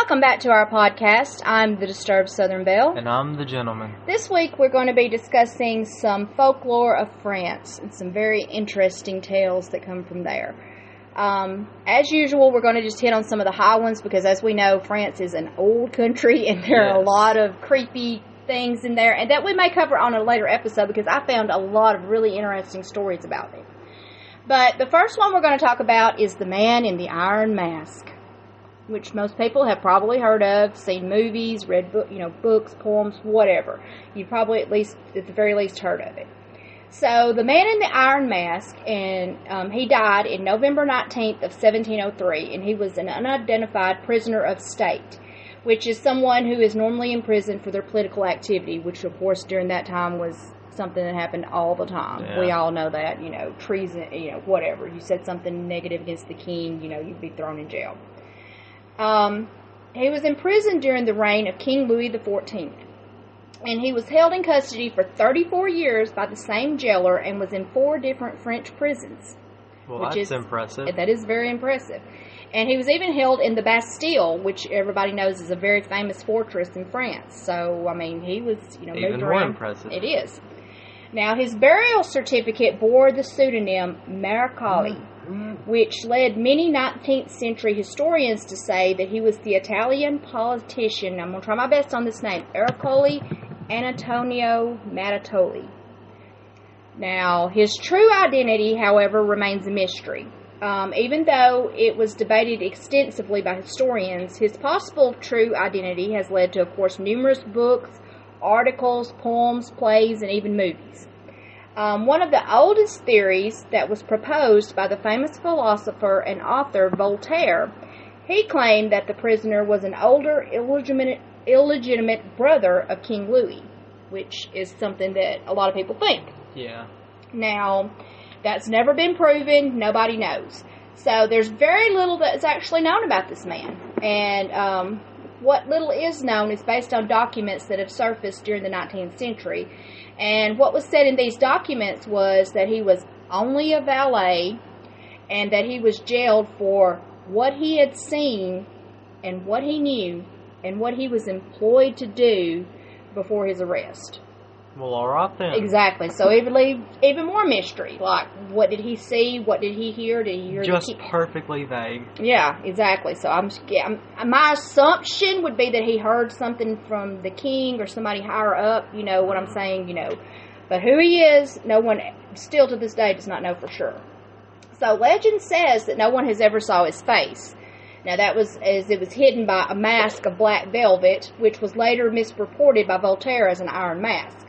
Welcome back to our podcast. I'm the Disturbed Southern Belle. And I'm the gentleman. This week we're going to be discussing some folklore of France and some very interesting tales that come from there. As usual, we're going to just hit on some of the high ones because, as we know, France is an old country and there are a lot of creepy things in there, and that we may cover on a later episode because I found a lot of really interesting stories about it. But the first one we're going to talk about is The Man in the Iron Mask, which most people have probably heard of, seen movies, read books, poems, whatever. You've probably at the very least heard of it. So the Man in the Iron Mask, and he died in November 19th of 1703, and he was an unidentified prisoner of state, which is someone who is normally imprisoned for their political activity, which of course during that time was something that happened all the time. Yeah. We all know that, treason, whatever. You said something negative against the king, you'd be thrown in jail. He was imprisoned during the reign of King Louis XIV, and he was held in custody for 34 years by the same jailer and was in 4 different French prisons. Well, that's impressive. That is very impressive. And he was even held in the Bastille, which everybody knows is a very famous fortress in France. So, he was, moved even around. More impressive. It is. Now, his burial certificate bore the pseudonym Miracoli, which led many 19th century historians to say that he was the Italian politician, I'm going to try my best on this name, Ercole Antonio Mattioli. Now, his true identity, however, remains a mystery. Even though it was debated extensively by historians, his possible true identity has led to, of course, numerous books, articles, poems, plays, and even movies. One of the oldest theories that was proposed by the famous philosopher and author Voltaire, he claimed that the prisoner was an older, illegitimate brother of King Louis, which is something that a lot of people think. Yeah. Now, that's never been proven. Nobody knows. So there's very little that's actually known about this man. And what little is known is based on documents that have surfaced during the 19th century. And what was said in these documents was that he was only a valet and that he was jailed for what he had seen and what he knew and what he was employed to do before his arrest. Well, all right then. Exactly. So it would leave even more mystery. Like, what did he see? What did he hear? Did he hear just perfectly vague? Yeah, exactly. So my assumption would be that he heard something from the king or somebody higher up. You know what I'm saying? But who he is, no one still to this day does not know for sure. So legend says that no one has ever saw his face. Now, that was as it was hidden by a mask of black velvet, which was later misreported by Voltaire as an iron mask.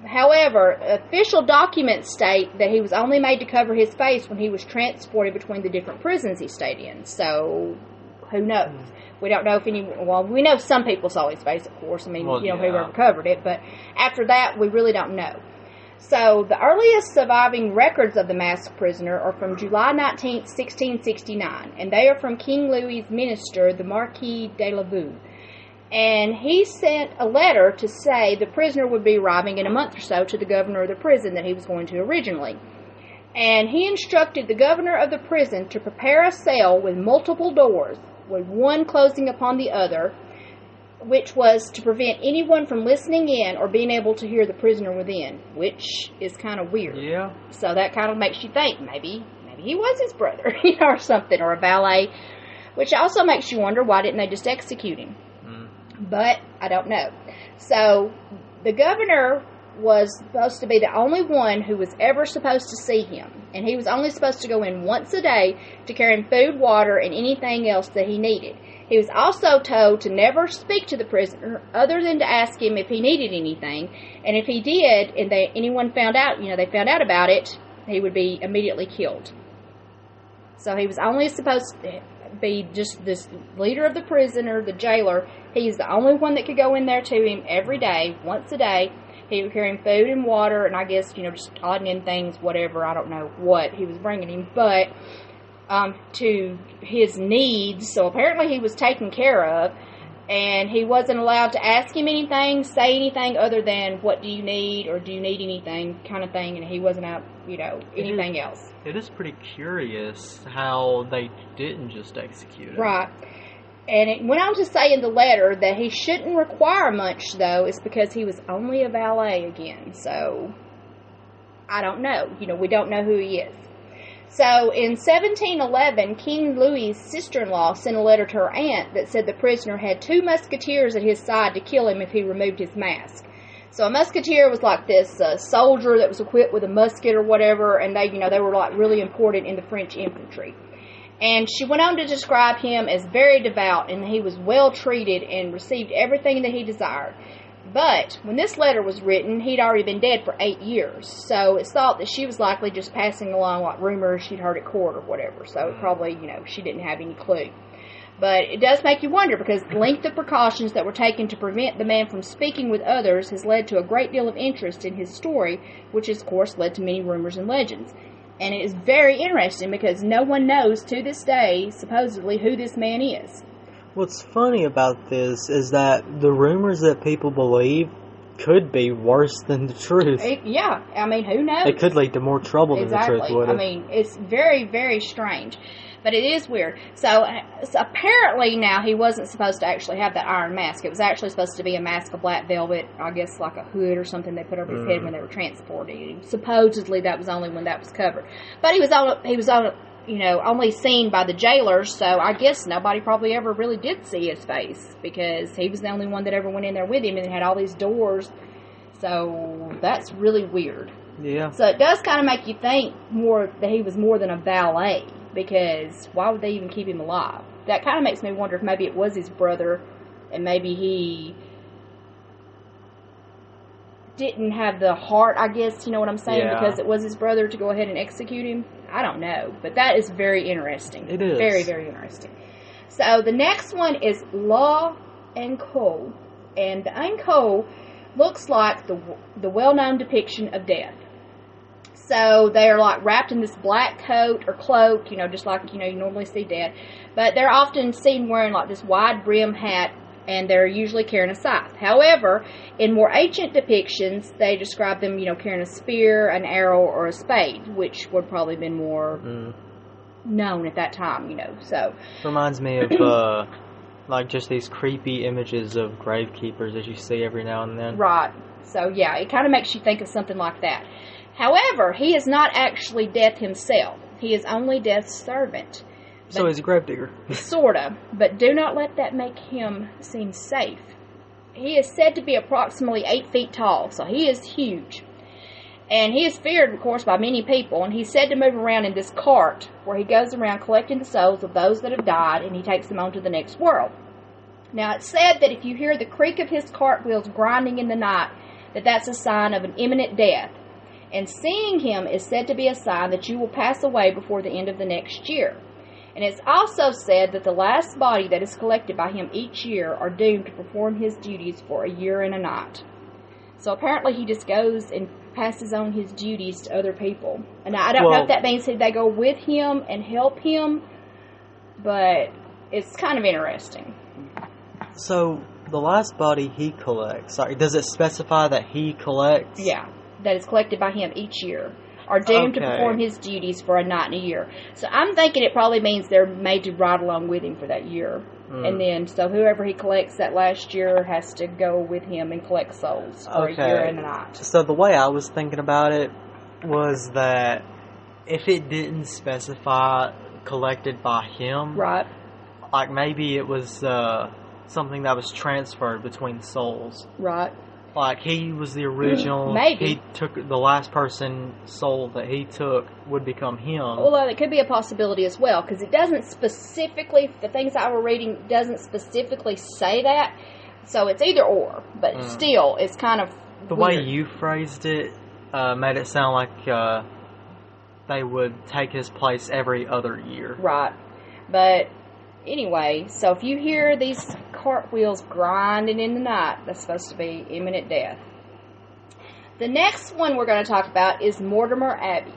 However, official documents state that he was only made to cover his face when he was transported between the different prisons he stayed in. So, who knows? We don't know if we know some people saw his face, of course. Whoever covered it. But after that, we really don't know. So, the earliest surviving records of the masked prisoner are from July 19, 1669. And they are from King Louis's minister, the Marquis de la Vue. And he sent a letter to say the prisoner would be arriving in a month or so to the governor of the prison that he was going to originally. And he instructed the governor of the prison to prepare a cell with multiple doors, with one closing upon the other, which was to prevent anyone from listening in or being able to hear the prisoner within, which is kind of weird. Yeah. So that kind of makes you think maybe he was his brother, or something, or a valet, which also makes you wonder, why didn't they just execute him? But I don't know. So the governor was supposed to be the only one who was ever supposed to see him. And he was only supposed to go in once a day to carry him food, water, and anything else that he needed. He was also told to never speak to the prisoner other than to ask him if he needed anything. And if he did, and anyone found out, they found out about it, he would be immediately killed. So he was only supposed to be just this leader of the prisoner, the jailer. He's the only one that could go in there to him every day, once a day. He would carry him food and water, and I guess, just odd and end things, whatever. I don't know what he was bringing him, but to his needs. So apparently he was taken care of, and he wasn't allowed to ask him anything, say anything other than, what do you need, or do you need anything, kind of thing, and he wasn't out, anything else. It is pretty curious how they didn't just execute him. Right. And it went on to say in the letter that he shouldn't require much, though, is because he was only a valet again. So, I don't know. We don't know who he is. So, in 1711, King Louis's sister-in-law sent a letter to her aunt that said the prisoner had 2 musketeers at his side to kill him if he removed his mask. So, a musketeer was like this soldier that was equipped with a musket or whatever, and they were like really important in the French infantry. And she went on to describe him as very devout, and he was well treated and received everything that he desired. But when this letter was written, he'd already been dead for 8 years. So it's thought that she was likely just passing along like rumors she'd heard at court or whatever. So probably, she didn't have any clue. But it does make you wonder, because the length of precautions that were taken to prevent the man from speaking with others has led to a great deal of interest in his story, which has, of course, led to many rumors and legends. And it is very interesting because no one knows to this day, supposedly, who this man is. What's funny about this is that the rumors that people believe could be worse than the truth. Yeah, I mean, who knows? It could lead to more trouble than the truth would. I mean, it's very, very strange. But it is weird. So apparently now he wasn't supposed to actually have that iron mask. It was actually supposed to be a mask of black velvet, I guess like a hood or something they put over his head when they were transporting him. Supposedly that was only when that was covered. But he was only seen by the jailers, so I guess nobody probably ever really did see his face, because he was the only one that ever went in there with him, and it had all these doors. So that's really weird. Yeah. So it does kind of make you think more that he was more than a valet, because why would they even keep him alive? That kind of makes me wonder if maybe it was his brother, and maybe he didn't have the heart, I guess, you know what I'm saying, because it was his brother to go ahead and execute him. I don't know, but that is very interesting. It is. Very, very interesting. So the next one is La Enco, and the Enco looks like the well-known depiction of death. So they are like wrapped in this black coat or cloak, just like, you normally see dead. But they're often seen wearing like this wide brim hat, and they're usually carrying a scythe. However, in more ancient depictions, they describe them, carrying a spear, an arrow, or a spade, which would probably have been more known at that time, so. Reminds me of, like, just these creepy images of gravekeepers that you see every now and then. Right. So, yeah, it kind of makes you think of something like that. However, he is not actually Death himself. He is only Death's servant. So he's a gravedigger. Sorta, but do not let that make him seem safe. He is said to be approximately 8 feet tall, so he is huge. And he is feared, of course, by many people, and he's said to move around in this cart where he goes around collecting the souls of those that have died, and he takes them on to the next world. Now, it's said that if you hear the creak of his cart wheels grinding in the night, that's a sign of an imminent death. And seeing him is said to be a sign that you will pass away before the end of the next year. And it's also said that the last body that is collected by him each year are doomed to perform his duties for a year and a night. So apparently he just goes and passes on his duties to other people. And I don't know if that means they go with him and help him, but it's kind of interesting. So the last body he collects, does it specify that he collects? Yeah, that is collected by him each year. Are doomed to perform his duties for a night and a year. So I'm thinking it probably means they're made to ride along with him for that year. And then, so whoever he collects that last year has to go with him and collect souls for a year and a night. So the way I was thinking about it was that if it didn't specify collected by him, right? Like maybe it was something that was transferred between souls. Right. Like, he was the original. Maybe. He took the last person's soul that he took would become him. Although it could be a possibility as well, because it doesn't specifically, the things I were reading doesn't specifically say that. So it's either or, but still, it's kind of the weird. way you phrased it made it sound like they would take his place every other year. Right. But anyway, so if you hear these cartwheels grinding in the night, that's supposed to be imminent death. The next one we're going to talk about is Mortimer Abbey,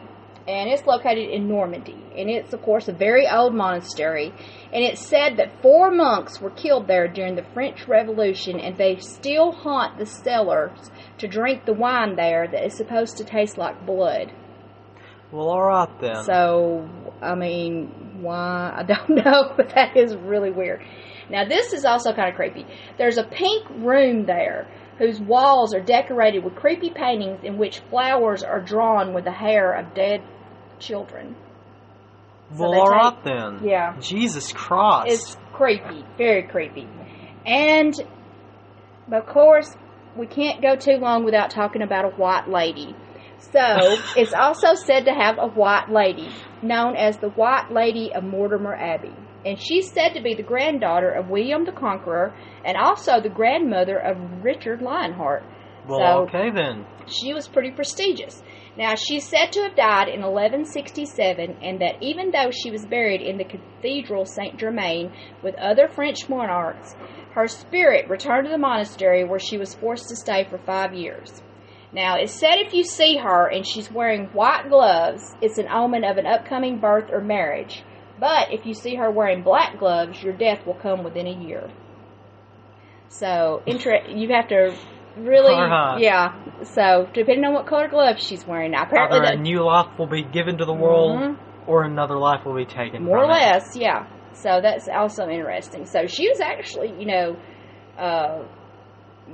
and it's located in Normandy, and it's, of course, a very old monastery, and it's said that 4 monks were killed there during the French Revolution, and they still haunt the cellars to drink the wine there that is supposed to taste like blood. Well, alright then. So, I mean, why? I don't know, but that is really weird. Now, this is also kind of creepy. There's a pink room there whose walls are decorated with creepy paintings in which flowers are drawn with the hair of dead children. Well, alright then. Yeah. Jesus Christ. It's creepy. Very creepy. And, of course, we can't go too long without talking about a white lady. So, it's also said to have a white lady, known as the White Lady of Mortimer Abbey. And she's said to be the granddaughter of William the Conqueror and also the grandmother of Richard Lionheart. Well, okay then. She was pretty prestigious. Now, she's said to have died in 1167, and that even though she was buried in the Cathedral Saint Germain with other French monarchs, her spirit returned to the monastery where she was forced to stay for 5 years. Now, it's said if you see her and she's wearing white gloves, it's an omen of an upcoming birth or marriage. But if you see her wearing black gloves, your death will come within a year. So, you have to really, yeah. So, depending on what color gloves she's wearing. Now, apparently either a new life will be given to the world, or another life will be taken more from or less, yeah. So, that's also interesting. So, she was actually,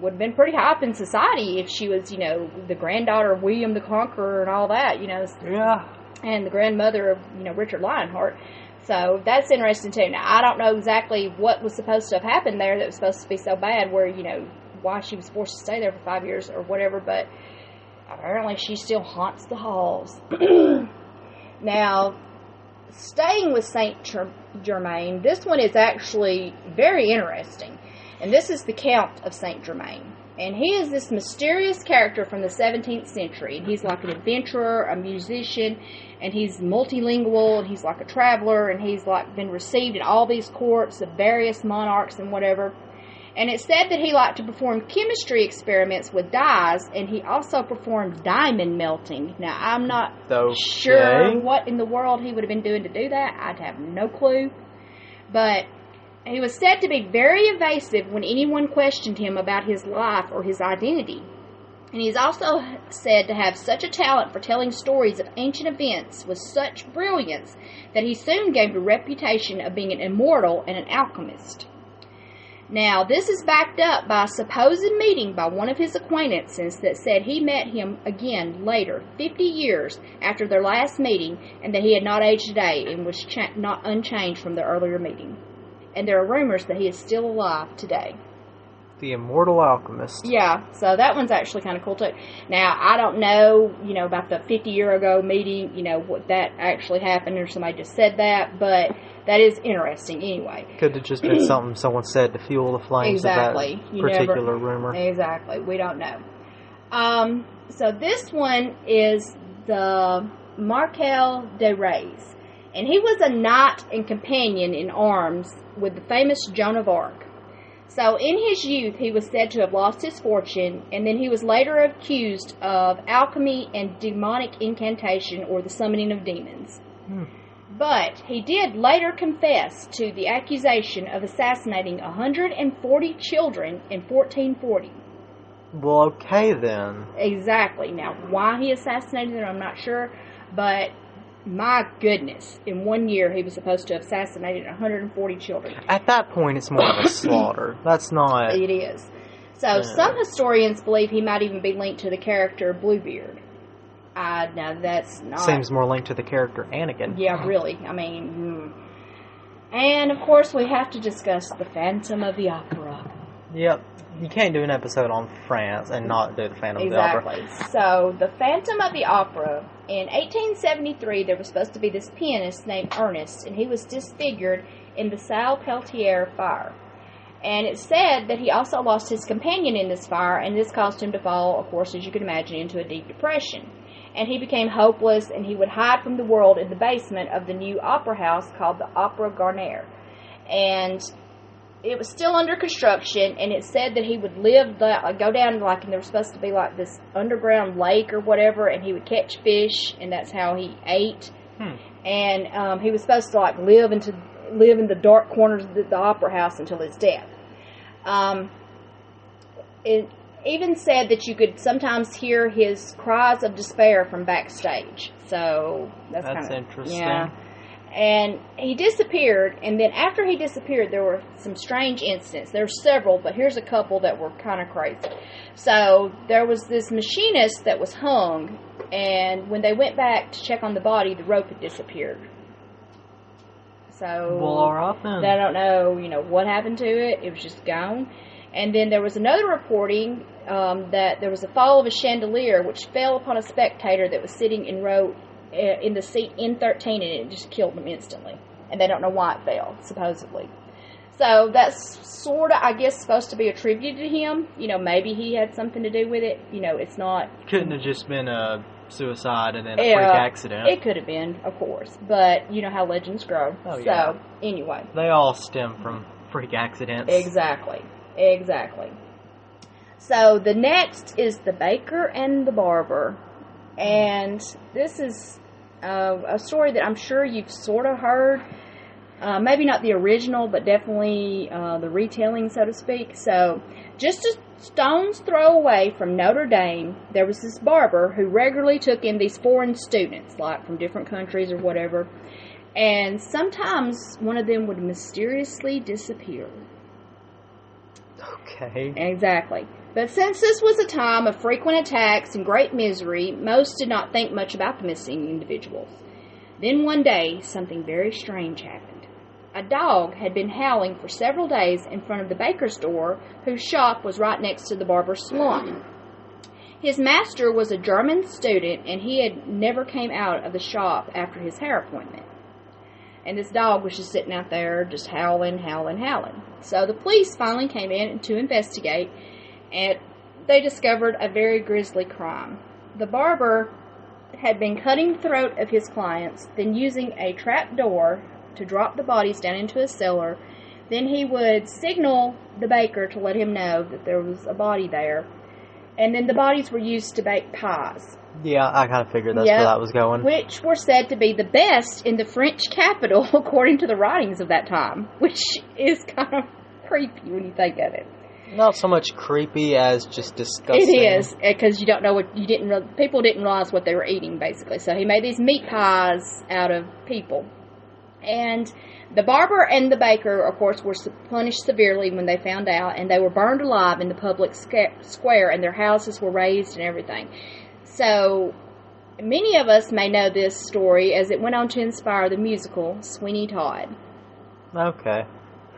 would have been pretty high up in society if she was, the granddaughter of William the Conqueror and all that, Yeah. And the grandmother of, Richard Lionheart. So that's interesting too. Now, I don't know exactly what was supposed to have happened there that was supposed to be so bad where, why she was forced to stay there for 5 years or whatever, but apparently she still haunts the halls. Now, staying with Saint Germain, this one is actually very interesting. And this is the Count of Saint Germain. And he is this mysterious character from the 17th century. And he's like an adventurer, a musician, and he's multilingual, and he's like a traveler, and he's like been received in all these courts of various monarchs and whatever. And it's said that he liked to perform chemistry experiments with dyes, and he also performed diamond melting. Now, I'm not sure what in the world he would have been doing to do that. I'd have no clue. But he was said to be very evasive when anyone questioned him about his life or his identity. And he's also said to have such a talent for telling stories of ancient events with such brilliance that he soon gained a reputation of being an immortal and an alchemist. Now, this is backed up by a supposed meeting by one of his acquaintances that said he met him again later, 50 years after their last meeting, and that he had not aged a day and was not unchanged from their earlier meeting. And there are rumors that he is still alive today. The Immortal Alchemist. Yeah, so that one's actually kind of cool too. Now, I don't know, about the 50-year-ago meeting, what that actually happened or somebody just said that, but that is interesting anyway. Could have just been something someone said to fuel the flames of that particular rumor. Exactly, we don't know. So this one is the Marquel de Reyes, and he was a knight and companion in arms with the famous Joan of Arc. So in his youth, he was said to have lost his fortune, and then he was later accused of alchemy and demonic incantation, or the summoning of demons. But he did later confess to the accusation of assassinating 140 children in 1440. Well, okay then. Exactly. Now, why he assassinated them, I'm not sure, but my goodness, in 1 year he was supposed to have assassinated 140 children. At that point, it's more of a slaughter. That's not... It is. So, some historians believe he might even be linked to the character Bluebeard. Now, that's not... Seems more linked to the character Anakin. Yeah, really. I mean... And, of course, we have to discuss the Phantom of the Opera. Yep. You can't do an episode on France and not do the Phantom of the Opera. Exactly. So, the Phantom of the Opera, in 1873, there was supposed to be this pianist named Ernest, and he was disfigured in the Salpêtrière fire. And it's said that he also lost his companion in this fire, and this caused him to fall, of course, as you can imagine, into a deep depression. And he became hopeless, and he would hide from the world in the basement of the new opera house called the Opera Garnier. And it was still under construction, and it said that he would go down, and there was supposed to be this underground lake or whatever, and he would catch fish, and that's how he ate. And he was supposed to live in the dark corners of the opera house until his death. It even said that you could sometimes hear his cries of despair from backstage. So that's kind of interesting. Yeah. And he disappeared, and then after he disappeared, there were some strange incidents. There were several, but here's a couple that were kind of crazy. So there was this machinist that was hung, and when they went back to check on the body, the rope had disappeared. So well, all right then. I don't know, what happened to it. It was just gone. And then there was another reporting that there was a fall of a chandelier which fell upon a spectator that was sitting in the seat N13, and it just killed them instantly. And they don't know why it fell, supposedly. So that's sort of, I guess, supposed to be attributed to him. Maybe he had something to do with it. It's not... Couldn't have just been a suicide and then a freak accident. It could have been, of course. But you know how legends grow. Oh, yeah. So, anyway. They all stem from freak accidents. Exactly. So, the next is the baker and the barber. And this is a story that I'm sure you've sort of heard. Maybe not the original, but definitely the retelling, so to speak. So, just a stone's throw away from Notre Dame, there was this barber who regularly took in these foreign students, like from different countries or whatever. And sometimes one of them would mysteriously disappear. Okay. Exactly. But since this was a time of frequent attacks and great misery, most did not think much about the missing individuals. Then one day, something very strange happened. A dog had been howling for several days in front of the baker's door, whose shop was right next to the barber's salon. His master was a German student, and he had never came out of the shop after his hair appointment. And this dog was just sitting out there, just howling. So the police finally came in to investigate, and they discovered a very grisly crime. The barber had been cutting the throat of his clients, then using a trap door to drop the bodies down into a cellar. Then he would signal the baker to let him know that there was a body there. And then the bodies were used to bake pies. Yeah, I kind of figured that's where that was going. Which were said to be the best in the French capital, according to the writings of that time. Which is kind of creepy when you think of it. Not so much creepy as just disgusting. It is, because you don't know people didn't realize what they were eating, basically. So he made these meat pies out of people. And the barber and the baker, of course, were punished severely when they found out, and they were burned alive in the public square, and their houses were razed and everything. So, many of us may know this story as it went on to inspire the musical Sweeney Todd. Okay.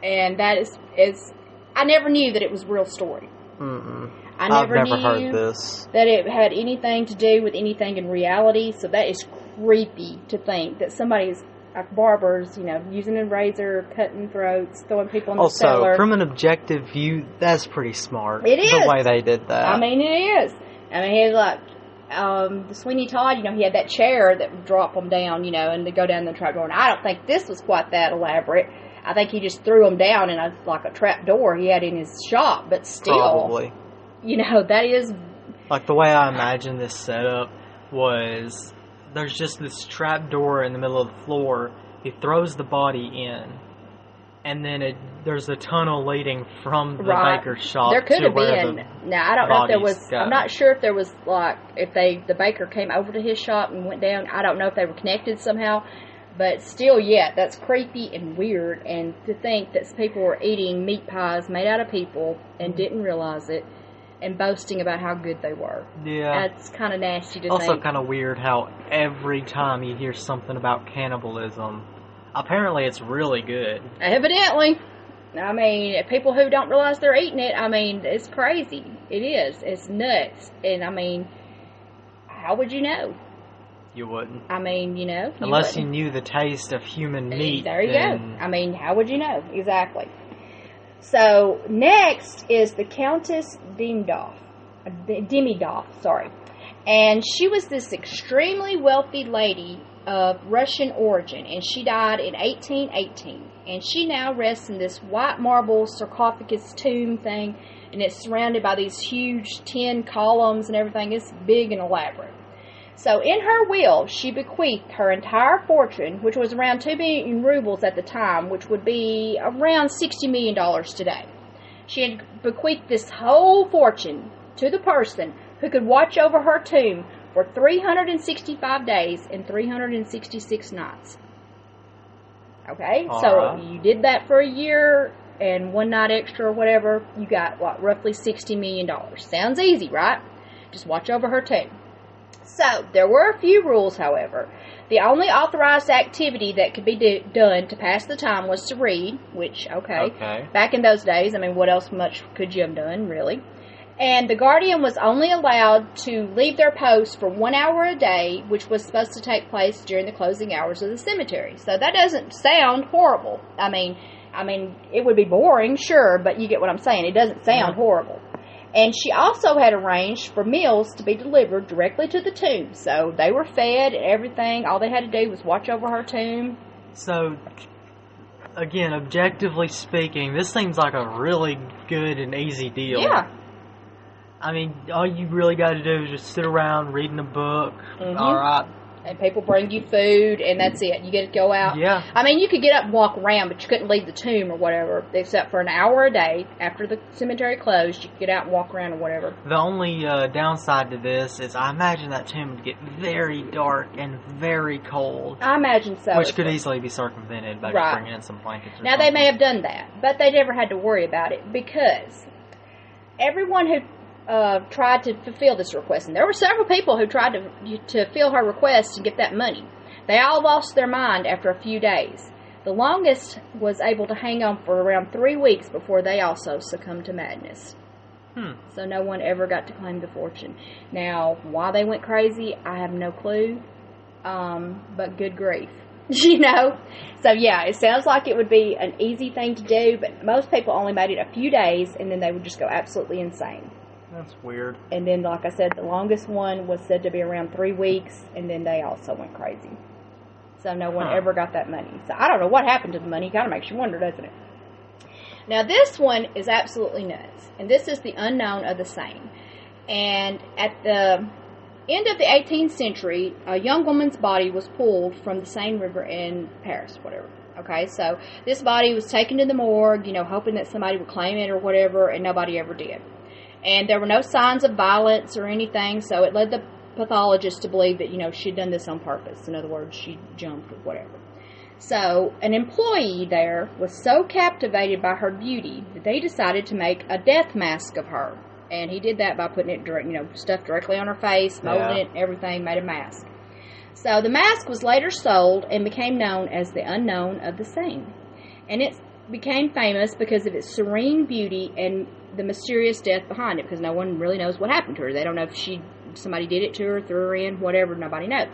And that is I never knew that it was a real story. I've never heard this. That it had anything to do with anything in reality, so that is creepy to think that somebody's like barbers, using a razor, cutting throats, throwing people in the cellar. Also, from an objective view, that's pretty smart. It is. The way they did that. I mean, it is. I mean, he had like, the Sweeney Todd, he had that chair that would drop them down, and they go down the trap door. And I don't think this was quite that elaborate. I think he just threw them down in like a trap door he had in his shop, but still. Probably. That is... Like, the way I imagined this setup was... There's just this trap door in the middle of the floor. He throws the body in, and then there's a tunnel leading from the baker's shop. There could to have where been. The now I don't know if there was. go. I'm not sure if there was if the baker came over to his shop and went down. I don't know if they were connected somehow, but still, that's creepy and weird. And to think that people were eating meat pies made out of people and didn't realize it. And boasting about how good they were. Yeah. That's kind of nasty to think. Also kind of weird how every time you hear something about cannibalism, apparently it's really good. Evidently. I mean, people who don't realize they're eating it, it's crazy. It is. It's nuts. And, how would you know? You wouldn't. Unless you knew the taste of human meat. There you go. How would you know? Exactly. So, next is the Countess Demidov, and she was this extremely wealthy lady of Russian origin, and she died in 1818, and she now rests in this white marble sarcophagus tomb thing, and it's surrounded by these huge tin columns and everything. It's big and elaborate. So in her will, she bequeathed her entire fortune, which was around 2 million rubles at the time, which would be around $60 million today. She had bequeathed this whole fortune to the person who could watch over her tomb for 365 days and 366 nights. Okay, All so right. you did that for a year and one night extra or whatever, you got, what, roughly $60 million. Sounds easy, right? Just watch over her tomb. So, there were a few rules, however. The only authorized activity that could be done to pass the time was to read, which, okay. Back in those days, I mean, what else much could you have done, really? And the guardian was only allowed to leave their post for 1 hour a day, which was supposed to take place during the closing hours of the cemetery. So that doesn't sound horrible. I mean, it would be boring, sure, but you get what I'm saying. It doesn't sound horrible. And she also had arranged for meals to be delivered directly to the tomb. So they were fed and everything. All they had to do was watch over her tomb. So, again, objectively speaking, this seems like a really good and easy deal. Yeah. I mean, all you really got to do is just sit around reading a book. Mm-hmm. All right. And people bring you food, and that's it. You get to go out. Yeah. I mean, you could get up and walk around, but you couldn't leave the tomb or whatever, except for an hour a day after the cemetery closed. You could get out and walk around or whatever. The only downside to this is I imagine that tomb would get very dark and very cold. I imagine so. Which could easily be circumvented by just bringing in some blankets or Now, something. they may have done that, but they never had to worry about it because everyone who tried to fulfill this request, and there were several people who tried to fill her request and get that money. They all lost their mind after a few days. The longest was able to hang on for around 3 weeks before they also succumbed to madness. So no one ever got to claim the fortune. Now, why they went crazy, I have no clue, but good grief. You know? So, yeah, it sounds like it would be an easy thing to do, but most people only made it a few days, and then they would just go absolutely insane. That's weird. And then, like I said, the longest one was said to be around 3 weeks, and then they also went crazy. So no one ever got that money. So I don't know what happened to the money. Kind of makes you wonder, doesn't it? Now, this one is absolutely nuts, and this is the unknown of the same. And at the end of the 18th century, a young woman's body was pulled from the Seine River in Paris, whatever. Okay, so this body was taken to the morgue, you know, hoping that somebody would claim it or whatever, and nobody ever did. And there were no signs of violence or anything, so it led the pathologist to believe that, you know, she'd done this on purpose. In other words, she jumped or whatever. So an employee there was so captivated by her beauty that they decided to make a death mask of her. And he did that by putting it, stuff directly on her face, molding it, everything, made a mask. So the mask was later sold and became known as the Unknown of the Seine. And it became famous because of its serene beauty and the mysterious death behind it, because no one really knows what happened to her. They don't know if somebody did it to her, threw her in, whatever, nobody knows.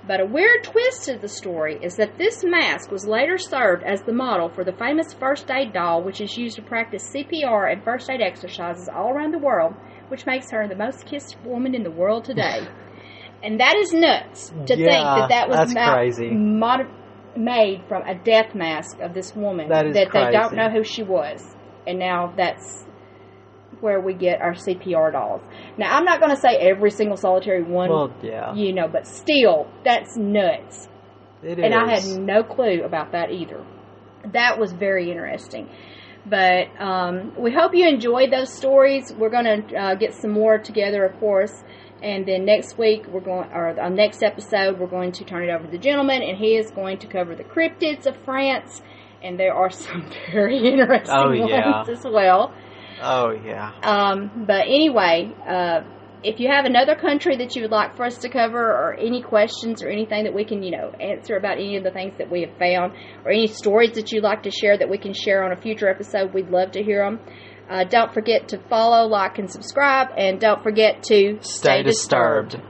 But a weird twist to the story is that this mask was later served as the model for the famous first aid doll, which is used to practice CPR and first aid exercises all around the world, which makes her the most kissed woman in the world today. And that is nuts to think that was crazy. Made from a death mask of this woman that they crazy. Don't know who she was. And now that's where we get our CPR dolls. Now, I'm not going to say every single solitary one, but still, that's nuts. It and is. I had no clue about that either. That was very interesting. But we hope you enjoyed those stories. We're going to get some more together, of course. And then next week, on next episode, we're going to turn it over to the gentleman, and he is going to cover the cryptids of France. And there are some very interesting ones as well. Oh, yeah. But anyway, if you have another country that you would like for us to cover, or any questions or anything that we can, answer about any of the things that we have found, or any stories that you'd like to share that we can share on a future episode, we'd love to hear them. Don't forget to follow, like, and subscribe, and don't forget to stay disturbed.